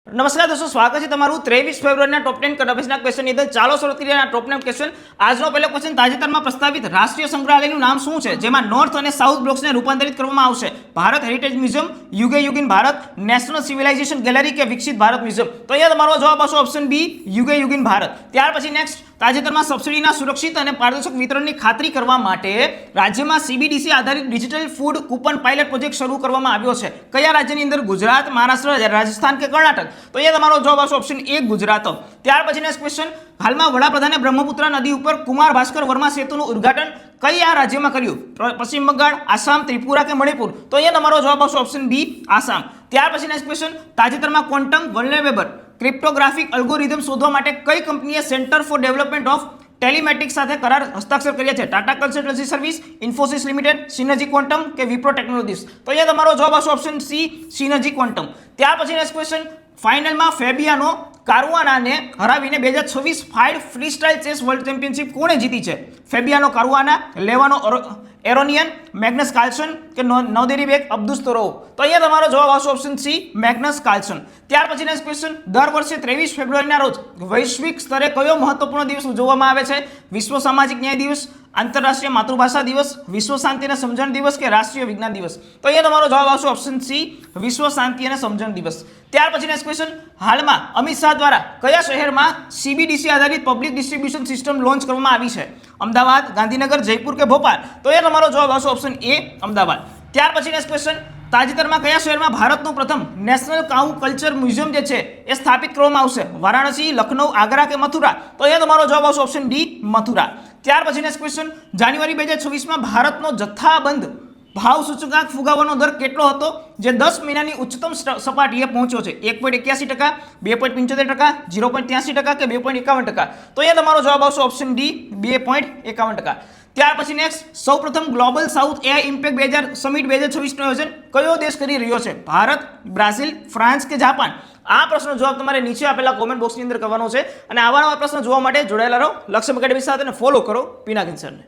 નમસ્કાર દોસ્તો, સ્વાગત છે તમારું 23 ફેબ્રુઆરીના ટોપ 10 કરંટ અફેર્સના ક્વેશ્ચનની અંદર. ચાલો શરૂ કરીએ આ ટોપ 10 ક્વેશ્ચન. આજનો પહેલો ક્વેશ્ચન, તાજેતરમાં પ્રસ્તાવિત રાષ્ટ્રીય સંગ્રહાલયનું નામ શું છે જેમાં નોર્થ અને સાઉથ બ્લોક્સને રૂપાંતરિત કરવામાં આવશે? Bharat heritage museum, Yuge Yugin Bharat, national civilisation gallery કે વિકસિત ભારત મ્યુઝિયમ? તો અહીંયા તમારો જવાબ આવશે ઓપ્શન બી, યુગે યુગિન ભારત. ત્યાર પછી નેક્સ્ટ, તાજેતરમાં સબસિડીના સુરક્ષિત અને પારદર્શક વિતરણની ખાતરી કરવા માટે રાજ્યમાં સીબીડીસી આધારિત digital food coupon pilot project શરૂ કરવામાં આવ્યો છે. કયા રાજ્યની અંદર? ગુજરાત, મહારાષ્ટ્ર, રાજસ્થાન કે કર્ણાટક? તો અહીંયા તમારો જવાબ આવશે ઓપ્શન એ, ગુજરાત. ત્યાર પછી નેક્સ્ટ ક્વેશ્ચન, હાલમાં વડાપ્રધાને બ્રહ્મપુત્ર નદી ઉપર કુમાર ભાસ્કર વર્મા સેતુનું ઉદ્ઘાટન કયા રાજ્યમાં કર્યું? પશ્ચિમ બંગાળ, આસામ, ત્રિપુરા કે મણિપુર? તો અહીંયા તમારો જવાબ આવશે ઓપ્શન બી, આસામ. ત્યાર પછી નેક્સ્ટ ક્વેશ્ચન, તાજેતરમાં ક્વોન્ટમ વલ્નરેબલ ક્રિપ્ટોગ્રાફિક અલ્ગોરિધમ શોધવા માટે કઈ કંપનીએ સેન્ટર ફોર ડેવલપમેન્ટ ઓફ ટેલિમેટિક્સ સાથે કરાર હસ્તાક્ષર કર્યા છે? Tata consultancy service, Infosys limited, synergy quantum કે વિપ્રો ટેકનોલોજીસ? તો અહીંયા તમારો જવાબ આવશે ઓપ્શન સી, સિનર્જી ક્વોન્ટમ. ત્યાર પછી નેક્સ્ટ ક્વેશ્ચન, ફાઇનલમાં ફેબિયાનો કારુઆનાને હરાવીને 2026 ફાઇડ ફ્રીસ્ટાઇલ ચેસ વર્લ્ડ ચેમ્પિયનશિપ કોણે જીતી છે? ફેબિયાનો કારુઆના, લેવાનો એરોનિયન, મેગ્નસ કાર્લસન કે નવદેરીબેગ અબ્દુસ્તરોવ? તો અહીંયા તમારો જવાબ આવશે ઓપ્શન સી, મેગ્નસ કાર્લસન. ત્યાર પછી નેક્સ્ટ ક્વેશ્ચન, દર વર્ષે 23 ફેબ્રુઆરીના રોજ વૈશ્વિક સ્તરે કયો મહત્વપૂર્ણ દિવસ ઉજવવામાં આવે છે? વિશ્વ સામાજિક ન્યાય દિવસ, આંતરરાષ્ટ્રીય માતૃભાષા દિવસ, વિશ્વ શાંતિ અને સમજણ દિવસ કે રાષ્ટ્રીય વિજ્ઞાન દિવસ? તો અહીંયા તમારો જવાબ આવશે ઓપ્શન સી, વિશ્વ શાંતિ અને સમજણ દિવસ. ત્યાર પછી નેક્સ્ટ ક્વેશ્ચન, હાલમાં અમિત શાહ દ્વારા કયા શહેરમાં સીબીડીસી આધારિત પબ્લિક ડિસ્ટ્રીબ્યુશન સિસ્ટમ લોન્ચ કરવામાં આવી છે? અમદાવાદ, ગાંધીનગર, જયપુર કે ભોપાલ? તો એ તમારો જવાબ આવશે ઓપ્શન એ, અમદાવાદ. ત્યાર પછી નેક્સ્ટ ક્વેશ્ચન, તાજેતરમાં કયા શહેરમાં ભારતનું પ્રથમ નેશનલ કાઉ કલ્ચર મ્યુઝિયમ જે છે એ સ્થાપિત કરવામાં આવશે? વારાણસી, લખનઉ, આગ્રા કે મથુરા? તો એ તમારો જવાબ આવશે ઓપ્શન ડી, મથુરા. ત્યાર પછી નેક્સ્ટ ક્વેશ્ચન, જાન્યુઆરી 2026માં ભારતનો જથ્થાબંધ ભાવ સૂચકાંક ફુગાવાનો દર કેટલો હતો જે 10 મહિનાની ઉચ્ચતમ સપાટીએ પહોંચ્યો છે? 1.81%, 2.75%, 0.83% કે 2.51%? તો એ તમારો જવાબ આવશે ઓપ્શન ડી, 2.51%. ત્યાર પછી નેક્સ્ટ, સૌપ્રથમ global south AI impact 2000 summit 2026નું આયોજન કયો દેશ કરી રહ્યો છે? ભારત, બ્રાઝિલ, ફ્રાન્સ કે જાપાન? આ પ્રશ્નનો જવાબ તમારે નીચે આપેલા કોમેન્ટ બોક્સની અંદર કરવાનો છે. અને આવા નવા પ્રશ્નો જોવા માટે જોડાયેલા રહો લક્ષ્ય એકેડમી સાથે અને ફોલો કરો પિનાકિન સરને.